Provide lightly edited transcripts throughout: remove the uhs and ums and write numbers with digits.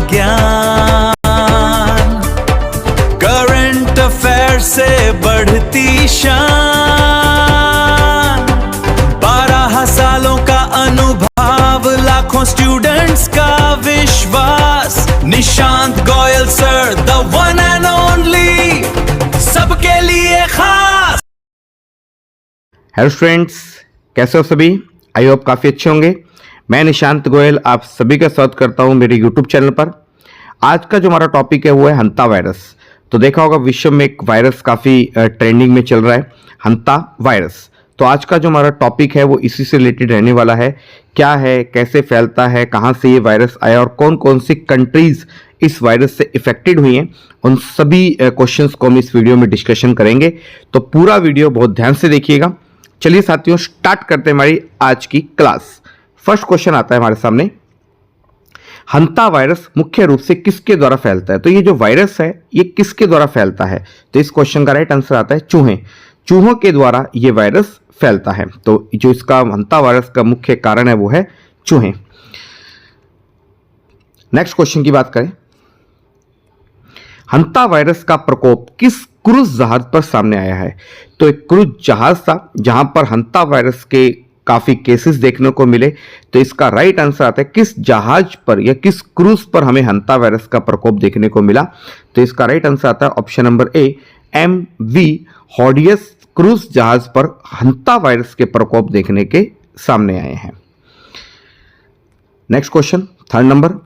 ज्ञान, current affair से बढ़ती शान, 12 सालों का अनुभव, लाखों स्टूडेंट्स का विश्वास, Nishant Goyal sir, the one and only, सबके लिए खास। हेलो स्टूडेंट्स, कैसे हो सभी? आई होप काफ़ी अच्छे होंगे। मैं निशांत गोयल आप सभी का स्वागत करता हूं मेरे यूट्यूब चैनल पर। आज का जो हमारा टॉपिक है वो है हंता वायरस। तो देखा होगा विश्व में एक वायरस काफ़ी ट्रेंडिंग में चल रहा है, हंता वायरस। तो आज का जो हमारा टॉपिक है वो इसी से रिलेटेड रहने वाला है। क्या है, कैसे फैलता है, कहाँ से ये वायरस आया और कौन कौन सी कंट्रीज इस वायरस से इफेक्टेड हुई हैं, उन सभी क्वेश्चंस को हम इस वीडियो में डिस्कशन करेंगे। तो पूरा वीडियो बहुत ध्यान से देखिएगा। चलिए साथियों, स्टार्ट करते हैं हमारी आज की क्लास। फर्स्ट क्वेश्चन आता है हमारे सामने, हंता वायरस मुख्य रूप से किसके द्वारा फैलता है? तो ये जो वायरस है ये किसके द्वारा फैलता है? तो इस क्वेश्चन का राइट आंसर आता है चूहे। चूहों के द्वारा ये वायरस फैलता है। तो जो इसका हंता वायरस का मुख्य कारण है वो है चूहे। नेक्स्ट क्वेश्चन की बात करें, हंता वायरस का प्रकोप किस क्रूज जहाज पर सामने आया है? तो एक क्रूज जहाज था जहां पर हंता वायरस के काफी केसेस देखने को मिले। तो इसका राइट आंसर आता है किस जहाज पर या किस क्रूज पर हमें हंता वायरस का प्रकोप देखने को मिला? तो इसका राइट आंसर आता है option number A, MV Hondius cruise जहाज पर हंता वायरस के प्रकोप देखने के सामने आए हैं। Next question, third number,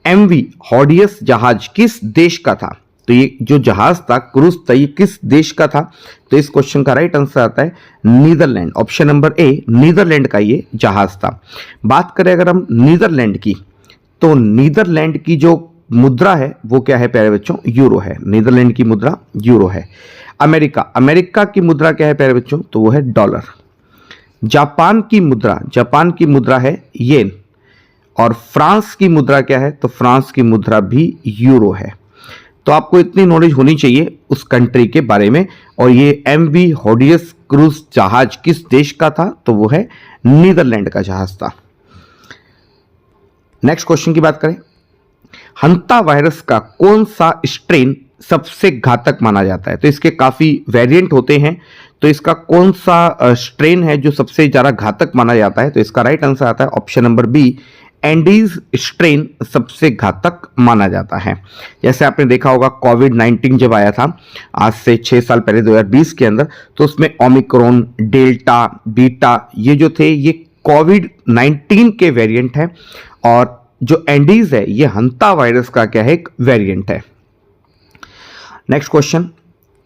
MV हॉडियस जहाज किस देश का था? तो ये जो जहाज था, क्रूज था, ये किस देश का था? तो इस क्वेश्चन का राइट आंसर आता है Netherland. Option number A, Netherland का ये जहाज था। बात करें अगर हम नीदरलैंड की, तो नीदरलैंड की जो मुद्रा है वो क्या है प्यारे बच्चों? यूरो है। नीदरलैंड की मुद्रा यूरो है। अमेरिका की मुद्रा क्या है प्यारे बच्चों? तो वो है डॉलर। जापान की मुद्रा है येन। और फ्रांस की मुद्रा क्या है? तो फ्रांस की मुद्रा भी यूरो है। तो आपको इतनी नॉलेज होनी चाहिए उस कंट्री के बारे में। और ये MV हॉडियस क्रूज जहाज किस देश का था? तो वो है नीदरलैंड का जहाज था। नेक्स्ट क्वेश्चन की बात करें, हंता वायरस का कौन सा स्ट्रेन सबसे घातक माना जाता है? तो इसके काफी वेरिएंट होते हैं। तो इसका कौन सा स्ट्रेन है जो सबसे ज्यादा घातक माना जाता है? तो इसका राइट आंसर आता है option number B, Andes strain सबसे घातक माना जाता है। जैसे आपने देखा होगा कोविड-19 जब आया था आज से 6 साल पहले 2020 के अंदर, तो उसमें ओमिक्रॉन, डेल्टा, बीटा ये जो थे ये कोविड-19 के वेरिएंट है। और जो एंडीज है ये हंता वायरस का क्या है? एक वेरिएंट है। Next question,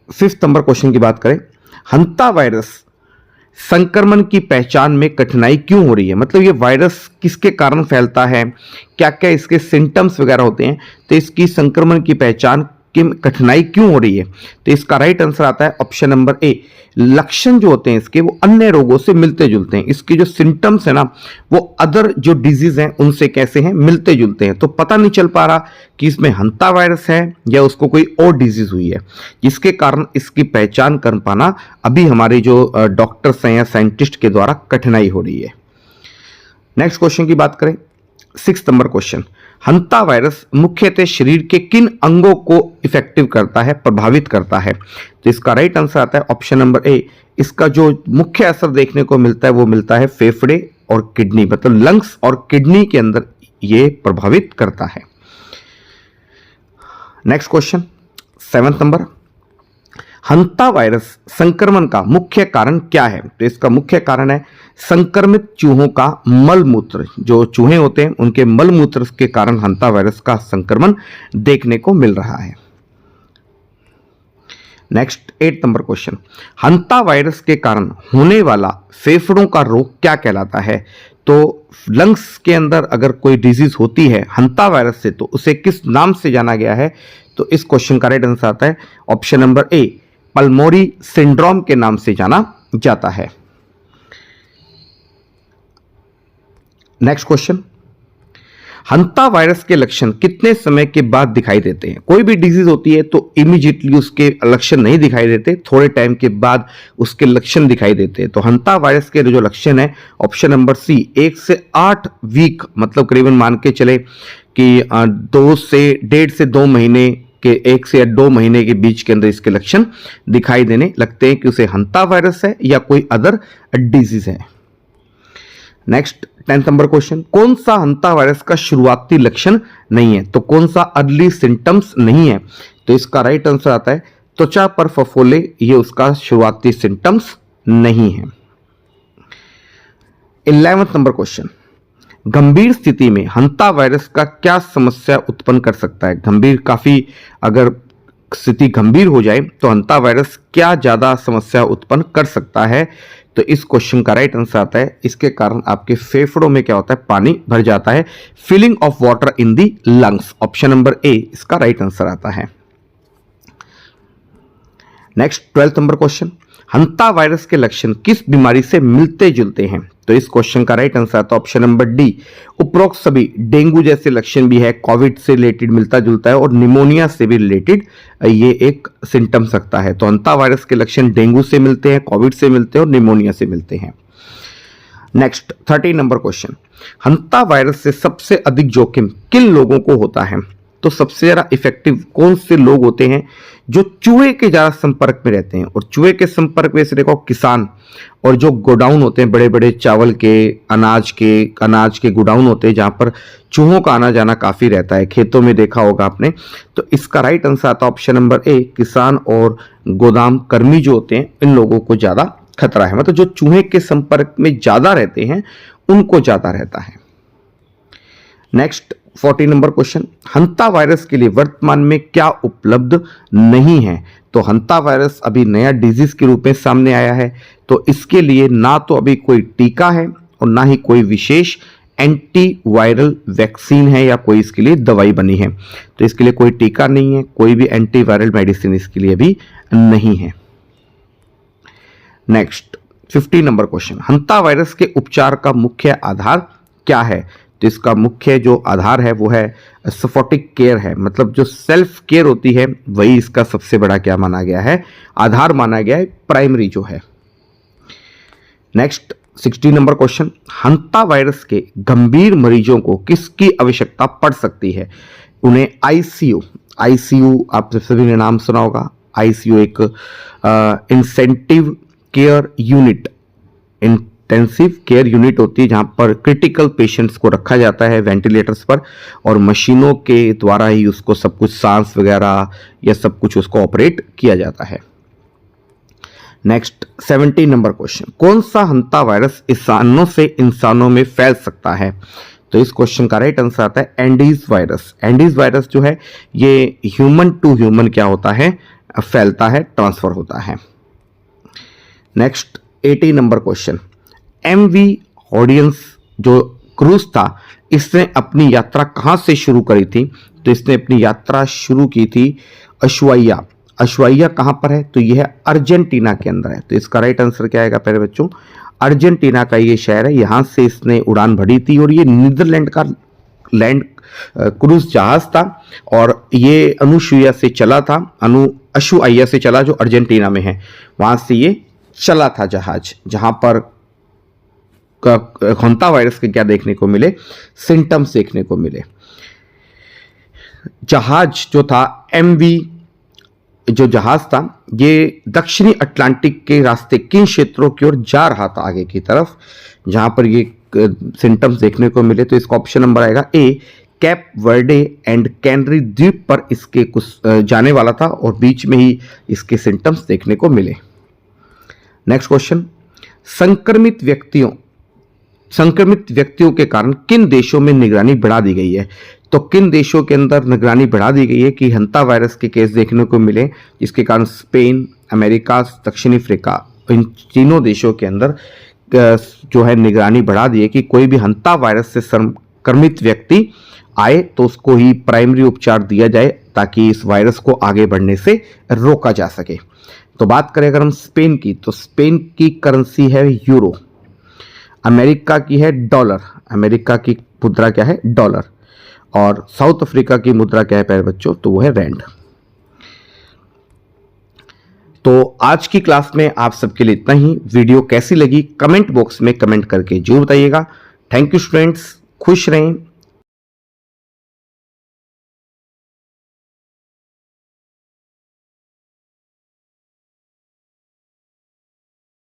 5th number question की बात करें, हंता वायरस संक्रमण की पहचान में कठिनाई क्यों हो रही है? मतलब ये वायरस किसके कारण फैलता है, क्या क्या इसके सिम्टम्स वगैरह होते हैं, तो इसकी संक्रमण की पहचान की कठिनाई क्यों हो रही है? तो इसका राइट आंसर आता है ऑप्शन नंबर ए, लक्षण जो होते हैं इसके वो अन्य रोगों से मिलते जुलते हैं। इसके जो सिम्टम्स है ना वो अदर जो डिजीज हैं उनसे कैसे हैं? मिलते जुलते हैं। तो पता नहीं चल पा रहा कि इसमें हंता वायरस है या उसको कोई और डिजीज हुई है, जिसके कारण इसकी पहचान कर पाना अभी हमारे जो डॉक्टर्स हैं या साइंटिस्ट के द्वारा कठिनाई हो रही है। नेक्स्ट क्वेश्चन की बात करें, 6th नंबर क्वेश्चन, हंता वायरस मुख्यतः शरीर के किन अंगों को इफेक्टिव करता है, प्रभावित करता है? तो इसका राइट आंसर आता है ऑप्शन नंबर ए, इसका जो मुख्य असर देखने को मिलता है वो मिलता है फेफड़े और किडनी, मतलब लंग्स और किडनी के अंदर ये प्रभावित करता है। Next question, 7th number, hantavirus संक्रमण का मुख्य कारण क्या है? तो इसका मुख्य कारण है संक्रमित चूहों का मलमूत्र। जो चूहे होते हैं उनके मलमूत्र के कारण हंता वायरस का संक्रमण देखने को मिल रहा है। Next 8th number question, hantavirus के कारण होने वाला फेफड़ों का रोग क्या कहलाता है? तो लंग्स के अंदर अगर कोई डिजीज होती है हंता वायरस से तो उसे किस नाम से जाना गया है? तो इस क्वेश्चन का राइट आंसर आता है ऑप्शन नंबर ए, पल्मोरी सिंड्रोम के नाम से जाना जाता है। नेक्स्ट क्वेश्चन, हंता वायरस के लक्षण कितने समय के बाद दिखाई देते हैं? कोई भी डिजीज होती है तो इमीडिएटली उसके लक्षण नहीं दिखाई देते, थोड़े टाइम के बाद उसके लक्षण दिखाई देते हैं। तो हंता वायरस के जो लक्षण है ऑप्शन नंबर सी, 1 से 8 वीक, मतलब करीबन मान के चले कि 1.5 से 2 महीने के 1 से 2 महीने के बीच के अंदर इसके लक्षण दिखाई देने लगते हैं कि उसे हंता वायरस है या कोई अदर डिजीज है। नेक्स्ट 10th नंबर क्वेश्चन, कौन सा हंता वायरस का शुरुआती लक्षण नहीं है? तो कौन सा अर्ली सिम्टम्स नहीं है? तो इसका राइट आंसर आता है त्वचा पर फफोले, ये उसका शुरुआती सिम्टम्स नहीं है। 11th नंबर क्वेश्चन, गंभीर स्थिति में हंता वायरस का क्या समस्या उत्पन्न कर सकता है? गंभीर, काफी अगर स्थिति गंभीर हो जाए तो हंता वायरस क्या ज्यादा समस्या उत्पन्न कर सकता है? तो इस क्वेश्चन का राइट आंसर आता है इसके कारण आपके फेफड़ों में क्या होता है, पानी भर जाता है, filling of water in the lungs. Option number A इसका राइट आंसर आता है। Next 12th number question, hantavirus के लक्षण किस बीमारी से मिलते जुलते हैं? तो इस क्वेश्चन का राइट आंसर आता है ऑप्शन नंबर डी, उपरोक्त सभी। डेंगू जैसे लक्षण भी है, कोविड से रिलेटेड मिलता जुलता है और निमोनिया से भी रिलेटेड ये एक सिम्टम सकता है। तो हंता वायरस के लक्षण डेंगू से मिलते हैं, कोविड से मिलते हैं और निमोनिया से मिलते हैं। नेक्स्ट 13 नंबर क्वेश्चन, हंता वायरस से सबसे अधिक जोखिम किन लोगों को होता है? तो सबसे ज्यादा इफेक्टिव कौन से लोग होते हैं? जो चूहे के ज्यादा संपर्क में रहते हैं। और चूहे के संपर्क में से देखो किसान और जो गोडाउन होते हैं, बड़े बड़े चावल के, अनाज के गोडाउन होते हैं जहां पर चूहों का आना जाना काफी रहता है, खेतों में देखा होगा आपने। तो इसका राइट आंसर आता है ऑप्शन नंबर ए, किसान और गोदाम कर्मी जो होते हैं इन लोगों को ज्यादा खतरा है। मतलब जो चूहे के संपर्क में ज्यादा रहते हैं उनको ज्यादा रहता है। Next 14 number question, hantavirus के लिए वर्तमान में क्या उपलब्ध नहीं है? तो हंता वायरस अभी नया डिजीज के रूप में सामने आया है, तो इसके लिए ना तो अभी कोई टीका है और ना ही कोई विशेष एंटीवायरल वैक्सीन है या कोई इसके लिए दवाई बनी है। तो इसके लिए कोई टीका नहीं है, कोई भी एंटीवायरल मेडिसिन इसके लिए भी नहीं है। Next 15 number question, hantavirus के उपचार का मुख्य आधार क्या है? तो इसका मुख्य जो आधार है वो है सफोटिक केयर है। मतलब जो सेल्फ केयर होती है वही इसका सबसे बड़ा क्या माना गया है, आधार माना गया है, प्राइमरी जो है। Next 16 number question, hantavirus के गंभीर मरीजों को किसकी आवश्यकता पड़ सकती है? उन्हें आईसीयू आप सभी ने नाम सुना होगा। आईसीयू एक इंटेंसिव केयर यूनिट होती है जहां पर क्रिटिकल पेशेंट्स को रखा जाता है वेंटिलेटर्स पर, और मशीनों के द्वारा ही उसको सब कुछ सांस वगैरह या सब कुछ उसको ऑपरेट किया जाता है। नेक्स्ट 17 नंबर क्वेश्चन, कौन सा हंता वायरस इंसानों से इंसानों में फैल सकता है? तो इस क्वेश्चन का राइट आंसर आता है एंडीज वायरस। एंडीज वायरस जो है ये ह्यूमन टू ह्यूमन क्या होता है, फैलता है, ट्रांसफर होता है। Next 18 number question, MV audience जो क्रूज था इसने अपनी यात्रा कहां से शुरू करी थी? तो इसने अपनी यात्रा शुरू की थी अशुआइया। अशुआइया कहां पर है? तो यह है अर्जेंटीना के अंदर है। तो इसका राइट आंसर क्या आएगा प्यारे बच्चों, अर्जेंटीना का ये शहर है, यहां से इसने उड़ान भरी थी और ये नीदरलैंड का लैंड क्रूज जहाज था और ये अशुआइया से चला जो अर्जेंटीना में है, वहां से ये चला था जहाज, जहां पर हंता वायरस के क्या देखने को मिले, सिम्टम्स देखने को मिले। जहाज जो था MV जो जहाज था ये दक्षिणी अटलांटिक के रास्ते किन क्षेत्रों की ओर जा रहा था, आगे की तरफ, जहां पर ये सिम्टम्स देखने को मिले? तो इसका ऑप्शन नंबर आएगा ए, कैप वर्डे एंड कैनरी द्वीप पर इसके कुछ जाने वाला था और बीच में ही इसके सिम्टम्स देखने को मिले। नेक्स्ट क्वेश्चन, संक्रमित व्यक्तियों के कारण किन देशों में निगरानी बढ़ा दी गई है? तो किन देशों के अंदर निगरानी बढ़ा दी गई है कि हंता वायरस के केस देखने को मिले, जिसके कारण स्पेन, अमेरिका, दक्षिण अफ्रीका, इन तीनों देशों के अंदर जो है निगरानी बढ़ा दी है कि कोई भी हंता वायरस से संक्रमित व्यक्ति आए तो उसको ही प्राइमरी उपचार दिया जाए ताकि इस वायरस को आगे बढ़ने से रोका जा सके। तो बात करें अगर हम स्पेन की, तो स्पेन की करेंसी है यूरो, अमेरिका की है डॉलर, अमेरिका की मुद्रा क्या है, डॉलर, और साउथ अफ्रीका की मुद्रा क्या है प्यारे बच्चों, तो वो है रैंड। तो आज की क्लास में आप सबके लिए इतना ही। वीडियो कैसी लगी कमेंट बॉक्स में कमेंट करके जरूर बताइएगा। थैंक यू स्टूडेंट्स, खुश रहें,